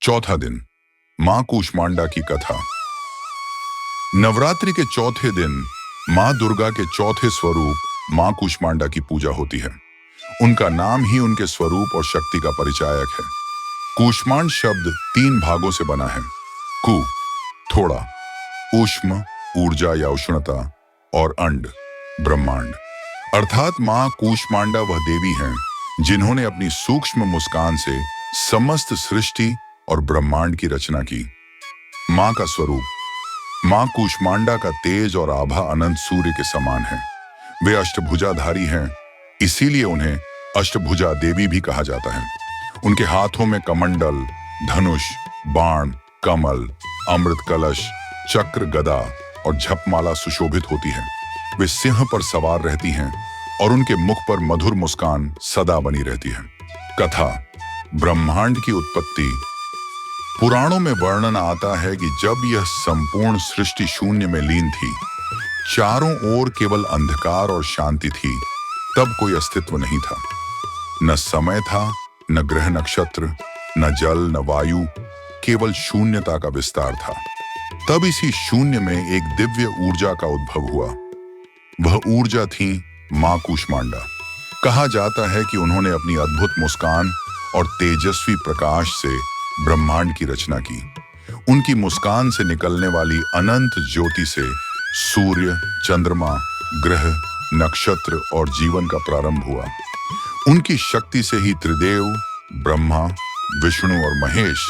चौथा दिन, मां कूष्मांडा की कथा। नवरात्रि के चौथे दिन मां दुर्गा के चौथे स्वरूप मां कूष्मांडा की पूजा होती है। उनका नाम ही उनके स्वरूप और शक्ति का परिचायक है। कूष्मांड शब्द 3 भागों से बना है। कु थोड़ा, ऊष्म ऊर्जा या उष्णता, और अंड ब्रह्मांड। अर्थात मां कूष्मांडा वह देवी हैं जिन्होंने अपनी सूक्ष्म मुस्कान से समस्त सृष्टि और ब्रह्मांड की रचना की। मां का स्वरूप, मां कूष्मांडा का तेज और आभा अनंत सूर्य के समान है। वे अष्टभुजाधारी हैं, इसीलिए उन्हें अष्टभुजा देवी भी कहा जाता है। उनके हाथों में कमंडल, धनुष, बाण, कमल, अमृत कलश, चक्र, गदा और झपमाला सुशोभित होती है। वे सिंह पर सवार रहती हैं और उनके मुख पर मधुर मुस्कान सदा बनी रहती है। कथा, ब्रह्मांड की उत्पत्ति। पुराणों में वर्णन आता है कि जब यह संपूर्ण सृष्टि शून्य में लीन थी, चारों ओर केवल अंधकार और शांति थी, तब कोई अस्तित्व नहीं था। न समय था, न ग्रह नक्षत्र, न जल, न वायु, केवल शून्यता का विस्तार था। तब इसी शून्य में एक दिव्य ऊर्जा का उद्भव हुआ। वह ऊर्जा थी मां कूष्मांडा। कहा जाता है कि उन्होंने अपनी अद्भुत मुस्कान और तेजस्वी प्रकाश से ब्रह्मांड की रचना की। उनकी मुस्कान से निकलने वाली अनंत ज्योति से सूर्य, चंद्रमा, ग्रह, नक्षत्र और जीवन का प्रारंभ हुआ। उनकी शक्ति से ही त्रिदेव, ब्रह्मा, विष्णु और महेश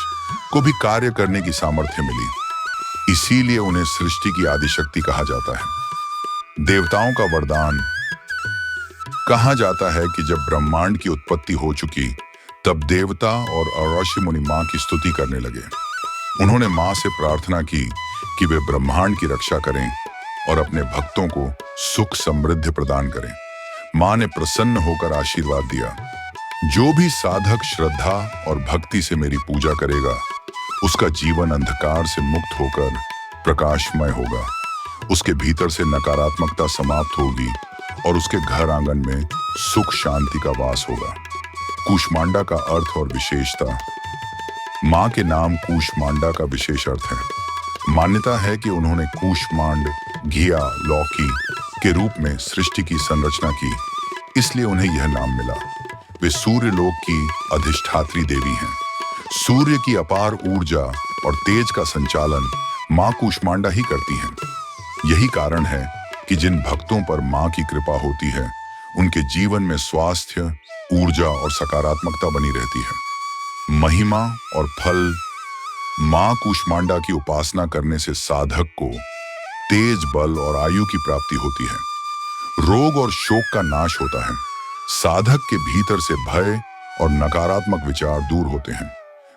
को भी कार्य करने की सामर्थ्य मिली। इसीलिए उन्हें सृष्टि की आदिशक्ति कहा जाता है। देवताओं का वरदान। कहा जाता है कि जब ब्रह्मांड की उत्पत्ति हो चुकी, तब देवता और ऋषि मुनि मां की स्तुति करने लगे। उन्होंने मां से प्रार्थना की कि वे ब्रह्मांड की रक्षा करें और अपने भक्तों को सुख समृद्धि प्रदान करें। मां ने प्रसन्न होकर आशीर्वाद दिया, जो भी साधक श्रद्धा और भक्ति से मेरी पूजा करेगा, उसका जीवन अंधकार से मुक्त होकर प्रकाशमय होगा। उसके भीतर से नकारात्मकता समाप्त होगी और उसके घर आंगन में सुख शांति का वास होगा। कूष्मांडा का अर्थ और विशेषता। मां के नाम कूष्मांडा का विशेष अर्थ है। मान्यता है कि उन्होंने कूष्मांड, घिया, लौकी के रूप में सृष्टि की संरचना की, इसलिए उन्हें यह नाम मिला। वे सूर्य लोक की अधिष्ठात्री देवी हैं। सूर्य की अपार ऊर्जा और तेज का संचालन मां कूष्मांडा ही करती हैं। यही कारण है कि जिन भक्तों पर मां की कृपा होती है, उनके जीवन में स्वास्थ्य, ऊर्जा और सकारात्मकता बनी रहती है। महिमा और फल। मां कूष्मांडा की उपासना करने से साधक को तेज बल और आयु की प्राप्ति होती है। रोग और शोक का नाश होता है। साधक के भीतर से भय और नकारात्मक विचार दूर होते हैं।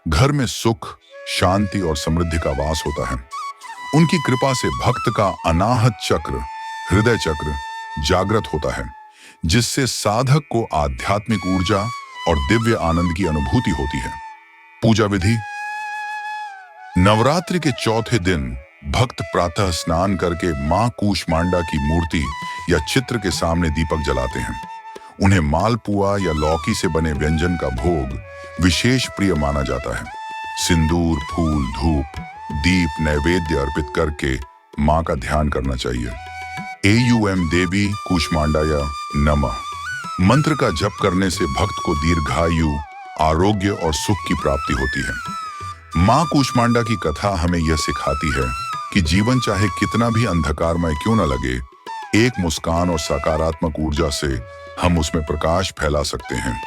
घर में सुख, शांति और समृद्धि का वास होता है। उनकी कृपा से भक्त का अनाहत चक्र, हृदय चक्र जागृत होता है, जिससे साधक को आध्यात्मिक ऊर्जा और दिव्य आनंद की अनुभूति होती है। पूजा विधि। नवरात्रि के चौथे दिन भक्त प्रातः स्नान करके मां कूष्मांडा की मूर्ति या चित्र के सामने दीपक जलाते हैं। उन्हें मालपुआ या लौकी से बने व्यंजन का भोग विशेष प्रिय माना जाता है। सिंदूर, फूल, धूप, दीप नैवेद्य अर्पित करके मां का ध्यान करना चाहिए। एयूएम देवी कूष्मांडाय नमः मंत्र का जप करने से भक्त को दीर्घायु, आरोग्य और सुख की प्राप्ति होती है। मां कूष्मांडा की कथा हमें यह सिखाती है कि जीवन चाहे कितना भी अंधकारमय क्यों न लगे, एक मुस्कान और सकारात्मक ऊर्जा से हम उसमें प्रकाश फैला सकते हैं।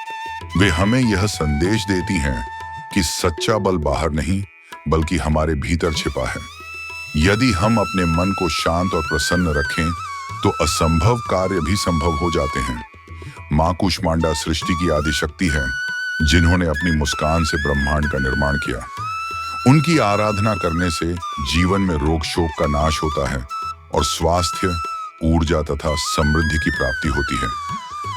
वे हमें यह संदेश देती हैं कि सच्चा बल बाहर नहीं, बल्कि हमारे भीतर छिपा है। यदि हम अपने मन को शांत और प्रसन्न रखें, तो असंभव कार्य भी संभव हो जाते हैं। मां कूष्मांडा सृष्टि की आदिशक्ति है, जिन्होंने अपनी मुस्कान से ब्रह्मांड का निर्माण किया। उनकी आराधना करने से जीवन में रोग शोक का नाश होता है और स्वास्थ्य, ऊर्जा तथा समृद्धि की प्राप्ति होती है।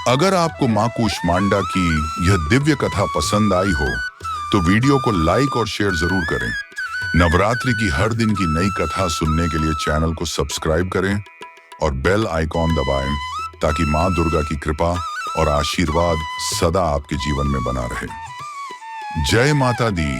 अगर आपको मां कूष्मांडा की यह दिव्य कथा पसंद आई हो, तो वीडियो को लाइक और शेयर जरूर करें। नवरात्रि की हर दिन की नई कथा सुनने के लिए चैनल को सब्सक्राइब करें और बेल आइकॉन दबाएं, ताकि मां दुर्गा की कृपा और आशीर्वाद सदा आपके जीवन में बना रहे। जय माता दी।